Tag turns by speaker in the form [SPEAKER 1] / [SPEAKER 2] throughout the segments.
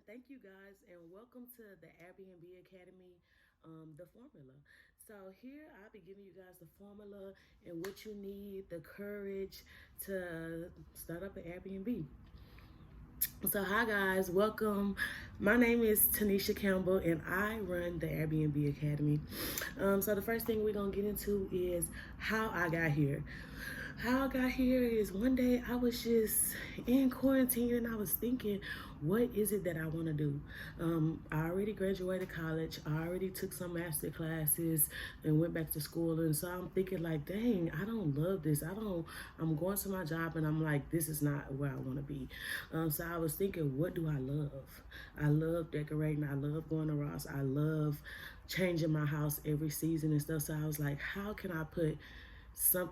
[SPEAKER 1] Thank you guys, and welcome to the Airbnb Academy, the formula. So, here I'll be giving you guys the formula and what you need, the courage to start up an Airbnb. So, hi guys, welcome. My name is Tanisha Campbell, and I run the Airbnb Academy. So, the first thing we're gonna get into is how I got here. How I got here is one day I was just in quarantine and I was thinking, what is it that I want to do? I already graduated college. I already took some master classes and went back to school. And so I'm thinking like, dang, I don't love this. I'm going to my job and I'm like, this is not where I want to be. So I was thinking, what do I love? I love decorating. I love going to Ross. I love changing my house every season and stuff. So I was like, how can I put some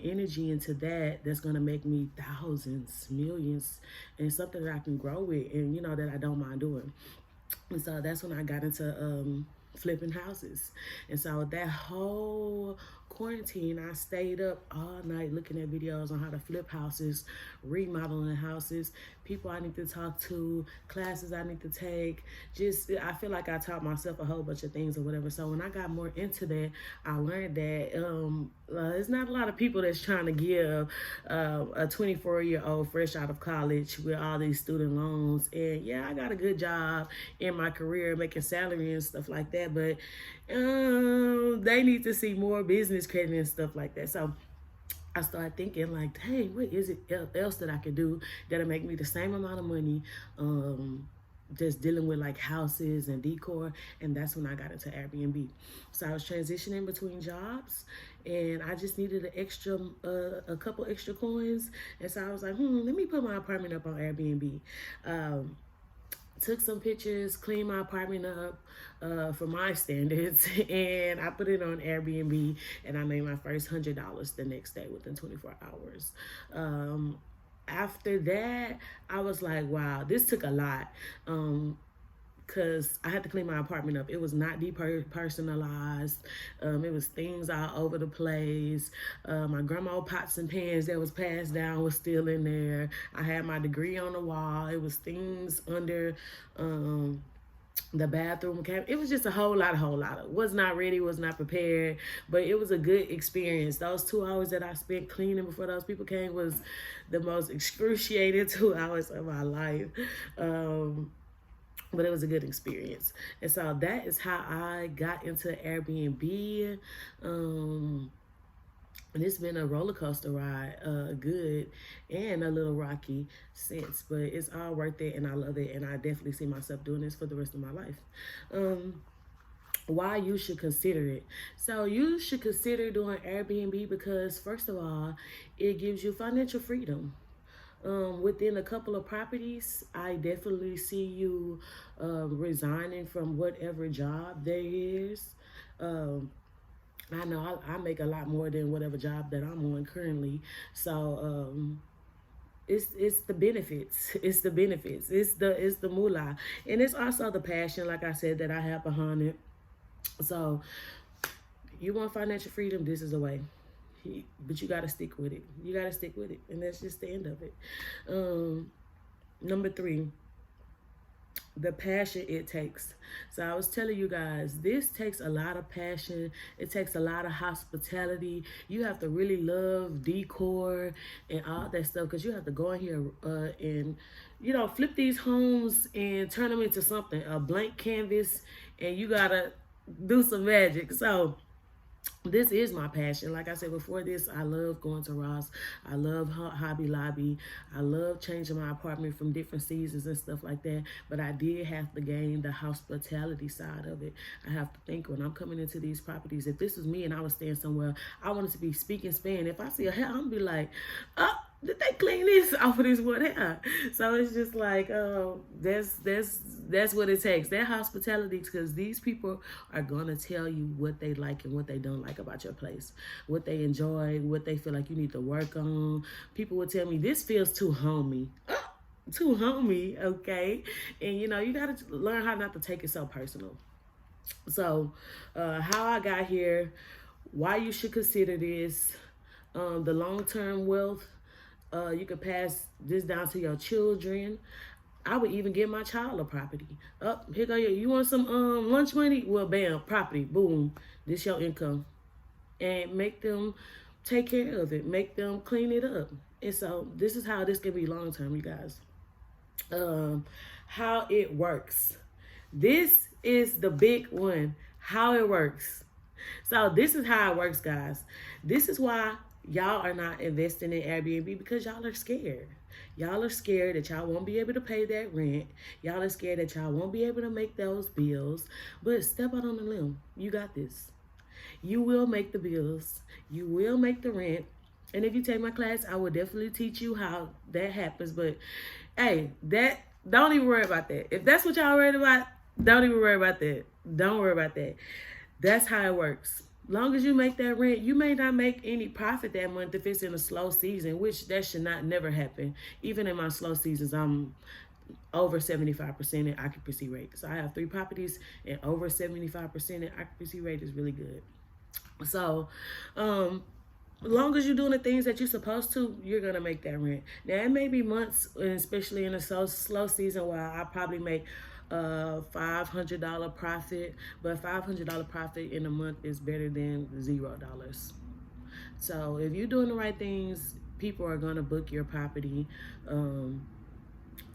[SPEAKER 1] energy into that's gonna make me thousands, millions, and something that I can grow with, and that I don't mind doing. And so that's when I got into flipping houses. And so that whole quarantine, I stayed up all night looking at videos on how to flip houses, remodeling houses, people I need to talk to, classes I need to take. Just, I feel like I taught myself a whole bunch of things or whatever. So when I got more into that, I learned that there's not a lot of people that's trying to give a 24-year-old fresh out of college with all these student loans. And yeah, I got a good job in my career making salary and stuff like that, but they need to see more business credit and stuff like that. So I started thinking like, hey, what is it else that I could do that'll make me the same amount of money, just dealing with like houses and decor. And that's when I got into Airbnb. So I was transitioning between jobs and I just needed a couple extra coins. And so I was like, let me put my apartment up on Airbnb. Took some pictures, cleaned my apartment up for my standards, and I put it on Airbnb, and I made my first $100 the next day within 24 hours. After that, I was like, wow, this took a lot. Because I had to clean my apartment up. It was not depersonalized. It was things all over the place. My grandma pots and pans that was passed down was still in there. I had my degree on the wall. It was things under the bathroom cabinet. It was just a whole lot. Was not ready, was not prepared, but it was a good experience. Those 2 hours that I spent cleaning before those people came was the most excruciating 2 hours of my life. But it was a good experience. And so that is how I got into Airbnb. And it's been a roller coaster ride, good and a little rocky since, but it's all worth it and I love it. And I definitely see myself doing this for the rest of my life. Why you should consider it. So you should consider doing Airbnb because first of all, it gives you financial freedom. Within a couple of properties, I definitely see you resigning from whatever job there is. I know I make a lot more than whatever job that I'm on currently. So it's the benefits. It's the benefits. It's the moolah, and it's also the passion, like I said, that I have behind it. So you want financial freedom, this is the way. But you got to stick with it. You got to stick with it. And that's just the end of it. Number 3, the passion it takes. So I was telling you guys, this takes a lot of passion. It takes a lot of hospitality. You have to really love decor and all that stuff because you have to go in here and flip these homes and turn them into something, a blank canvas, and you gotta do some magic. So this is my passion. Like I said before this, I love going to Ross. I love Hobby Lobby. I love changing my apartment from different seasons and stuff like that. But I did have to gain the hospitality side of it. I have to think when I'm coming into these properties, if this was me and I was staying somewhere, I wanted to be speaking Spanish. If I see a hair, I'm gonna be like, oh, did they clean this off of this one hair? So it's just like, that's what it takes. That hospitality, because these people are gonna tell you what they like and what they don't like about your place, what they enjoy, what they feel like you need to work on. People will tell me this feels too homey. Too homey, okay? And you gotta learn how not to take it so personal. So how I got here, why you should consider this, the long-term wealth. You can pass this down to your children. I would even give my child a property. Up, here go you want some lunch money? Well, bam, property, boom. This your income. And make them take care of it. Make them clean it up. And so this is how this can be long term, you guys. How it works. This is the big one. How it works. So this is how it works, guys. This is why y'all are not investing in Airbnb, because y'all are scared. Y'all are scared that y'all won't be able to pay that rent. Y'all are scared that y'all won't be able to make those bills. But step out on the limb. You got this. You will make the bills. You will make the rent. And if you take my class, I will definitely teach you how that happens. But hey, don't even worry about that. If that's what y'all worried about, don't even worry about that. Don't worry about that. That's how it works. Long as you make that rent, you may not make any profit that month if it's in a slow season, which that should not never happen. Even in my slow seasons, I'm over 75% in occupancy rate. So I have 3 properties and over 75% in occupancy rate is really good. So, as long as you're doing the things that you're supposed to, you're gonna make that rent. Now it may be months, especially in a slow season, where I probably make $500 profit, but $500 profit in a month is better than $0. So if you're doing the right things, people are gonna book your property. I'm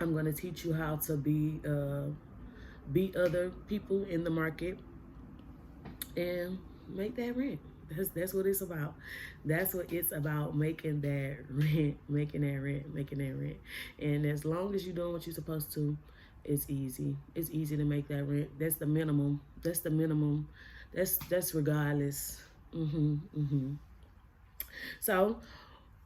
[SPEAKER 1] gonna teach you how to beat other people in the market and make that rent. That's what it's about. That's what it's about, making that rent, making that rent, making that rent. And as long as you're doing what you're supposed to, it's easy. It's easy to make that rent. That's the minimum. That's the minimum. That's regardless. So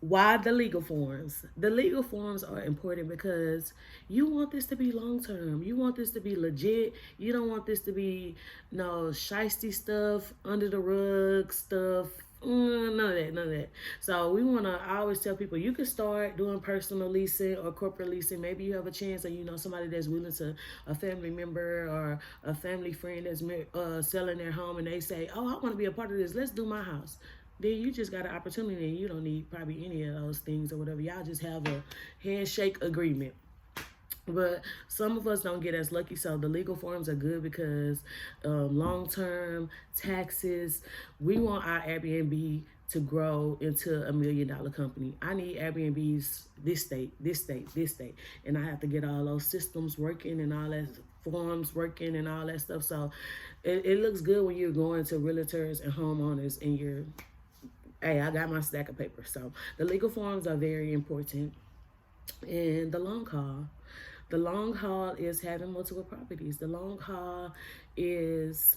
[SPEAKER 1] why the legal forms? The legal forms are important because you want this to be long term. You want this to be legit. You don't want this to be no shiesty stuff, under the rug stuff. None of that. So I always tell people, you can start doing personal leasing or corporate leasing. Maybe you have a chance, or somebody that's willing to, a family member or a family friend that's selling their home, and they say, oh, I want to be a part of this. Let's do my house. Then you just got an opportunity, and you don't need probably any of those things or whatever. Y'all just have a handshake agreement. But some of us don't get as lucky, so the legal forms are good because long-term taxes, we want our Airbnb to grow into $1 million company. I need Airbnbs this state, and I have to get all those systems working and all that forms working and all that stuff. So it looks good when you're going to realtors and homeowners and you're, hey, I got my stack of paper. So the legal forms are very important. And the long haul is having multiple properties. The long haul is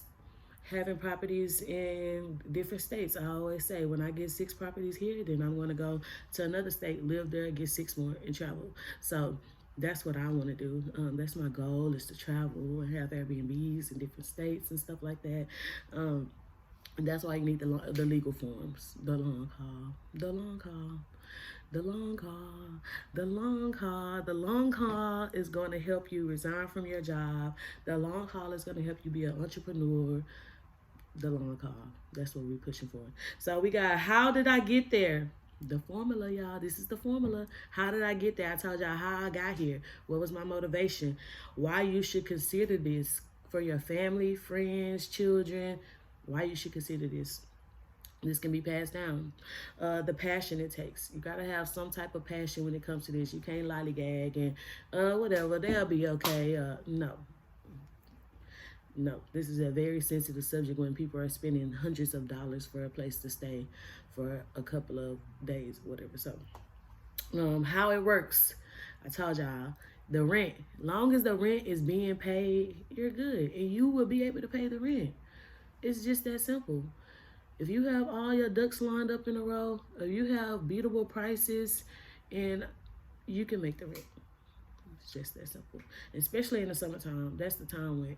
[SPEAKER 1] having properties in different states. I always say, when I get 6 properties here, then I'm going to go to another state, live there, get 6 more, and travel. So that's what I want to do. That's my goal, is to travel and have Airbnbs in different states and stuff like that. And that's why you need the legal forms. The long haul. The long haul is going to help you resign from your job. The long haul is going to help you be an entrepreneur. The long haul. That's what we're pushing for. So we got, how did I get there? The formula, y'all. This is the formula. How did I get there? I told y'all how I got here. What was my motivation? Why you should consider this for your family, friends, children. Why you should consider this. This can be passed down. The passion it takes. You got to have some type of passion when it comes to this. You can't lollygag and whatever. They'll be okay. No. This is a very sensitive subject when people are spending hundreds of dollars for a place to stay for a couple of days, whatever. So, how it works. I told y'all, the rent. Long as the rent is being paid, you're good. And you will be able to pay the rent. It's just that simple. If you have all your ducks lined up in a row, if you have beatable prices, and you can make the rent. It's just that simple. Especially in the summertime. That's the time when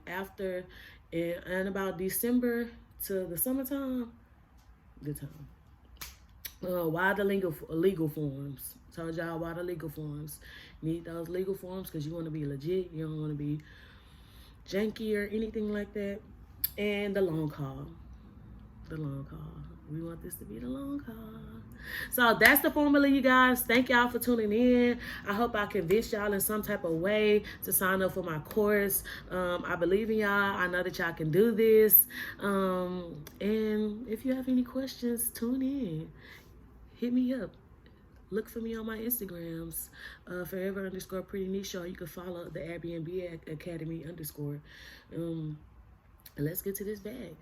[SPEAKER 1] after and about December to the summertime, good time. Why the legal forms? Told y'all why the legal forms. Need those legal forms because you want to be legit. You don't want to be janky or anything like that. And the long haul. We want this to be the long haul. So that's the formula, you guys. Thank y'all for tuning in. I hope I convinced y'all in some type of way to sign up for my course. I believe in y'all. I know that y'all can do this. And if you have any questions, tune in. Hit me up. Look for me on my Instagrams, forever_pretty niche, or you can follow the Airbnb Academy _. Let's get to this bag.